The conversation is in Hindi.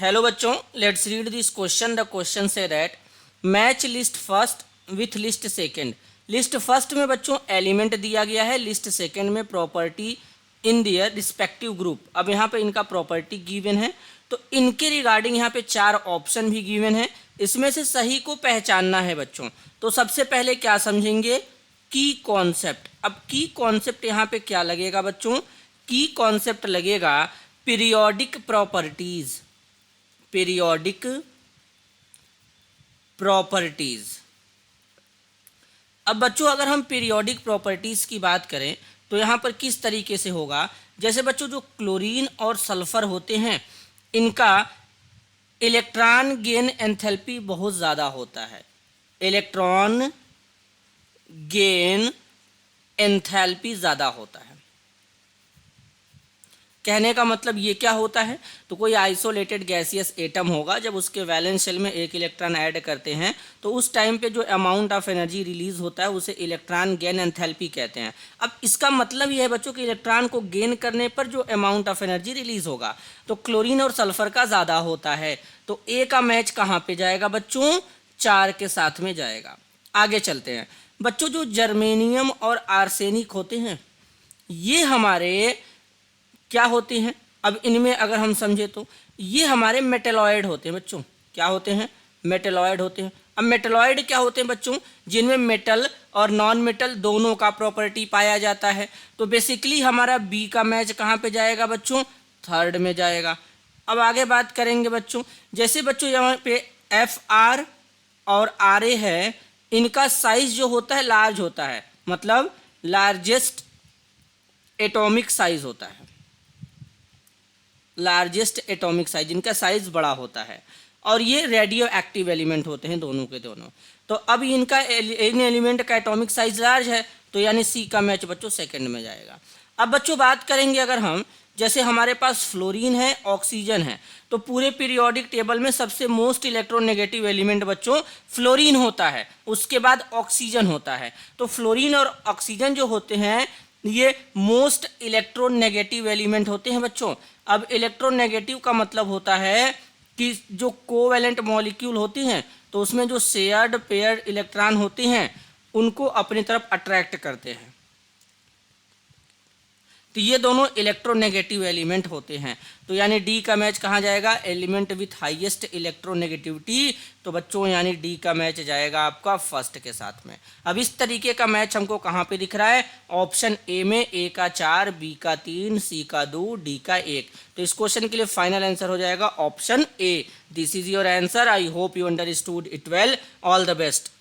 हेलो बच्चों, let's read this question. The question says that match list first with list second. List first में बच्चों एलिमेंट दिया गया है, लिस्ट सेकंड में property in their respective group. अब यहाँ पे इनका प्रॉपर्टी गिवन है, तो इनके रिगार्डिंग यहाँ पे 4 ऑप्शन भी गिवन है। इसमें से सही को पहचानना है बच्चों। तो सबसे पहले क्या समझेंगे, की कॉन्सेप्ट। अब की कॉन्सेप्ट यहाँ पे क्या लगेगा बच्चों, की कॉन्सेप्ट लगेगा पीरियोडिक प्रॉपर्टीज। Periodic properties. अब बच्चों अगर हम पीरियोडिक प्रॉपर्टीज की बात करें तो यहाँ पर किस तरीके से होगा, जैसे बच्चों जो क्लोरीन और सल्फर होते हैं इनका इलेक्ट्रॉन गेन एंथैल्पी बहुत ज़्यादा होता है। इलेक्ट्रॉन गेन एंथैल्पी ज़्यादा होता है। कहने का मतलब ये क्या होता है, तो कोई आइसोलेटेड गैसियस एटम होगा, जब उसके वैलेंस शेल में एक इलेक्ट्रॉन ऐड करते हैं तो उस टाइम पे जो अमाउंट ऑफ एनर्जी रिलीज होता है उसे इलेक्ट्रॉन गेन एंथैल्पी कहते हैं। अब इसका मतलब ये है बच्चों कि इलेक्ट्रॉन को गेन करने पर जो अमाउंट ऑफ एनर्जी रिलीज होगा तो क्लोरीन और सल्फर का ज़्यादा होता है। तो ए का मैच कहाँ पे जाएगा बच्चों, 4 के साथ में जाएगा। आगे चलते हैं बच्चों, जो जर्मेनियम और आर्सेनिक होते हैं ये हमारे क्या होते हैं, अब इनमें अगर हम समझे तो ये हमारे मेटेलॉइड होते हैं बच्चों। क्या होते हैं, मेटेलॉइड होते हैं। अब मेटेलॉइड क्या होते हैं बच्चों, जिनमें मेटल और नॉन मेटल दोनों का प्रॉपर्टी पाया जाता है। तो बेसिकली हमारा बी का मैच कहाँ पे जाएगा बच्चों, 3rd में जाएगा। अब आगे बात करेंगे बच्चों, जैसे बच्चों यहाँ पे Fr और Ra है, इनका साइज जो होता है लार्ज होता है, मतलब लार्जेस्ट एटॉमिक साइज होता है। लार्जेस्ट एटॉमिक साइज, इनका साइज बड़ा होता है और ये रेडियो एक्टिव एलिमेंट होते हैं दोनों के दोनों। तो अब इनका इन एलिमेंट का एटॉमिक साइज लार्ज है, तो यानी सी का मैच बच्चों 2nd में जाएगा। अब बच्चों बात करेंगे अगर हम, जैसे हमारे पास फ्लोरीन है, ऑक्सीजन है, तो पूरे पीरियोडिक टेबल में सबसे मोस्ट इलेक्ट्रोनेगेटिव एलिमेंट बच्चों फ्लोरीन होता है, उसके बाद ऑक्सीजन होता है। तो फ्लोरीन और ऑक्सीजन जो होते हैं ये मोस्ट इलेक्ट्रोनेगेटिव एलिमेंट होते हैं बच्चों। अब इलेक्ट्रोनेगेटिव का मतलब होता है कि जो कोवैलेंट मॉलिक्यूल होती हैं तो उसमें जो शेयर्ड पेयर्ड इलेक्ट्रॉन होते हैं उनको अपनी तरफ अट्रैक्ट करते हैं। तो ये दोनों इलेक्ट्रोनेगेटिव एलिमेंट होते हैं। तो यानी डी का मैच कहाँ जाएगा, एलिमेंट विथ हाईएस्ट इलेक्ट्रोनेगेटिविटी। तो बच्चों यानी डी का मैच जाएगा आपका 1st के साथ में। अब इस तरीके का मैच हमको कहाँ पे दिख रहा है, ऑप्शन ए में, ए का 4, बी का 3, सी का 2, डी का 1। तो इस क्वेश्चन के लिए फाइनल आंसर हो जाएगा option A. This is your answer. I hope you understood it well. All the best.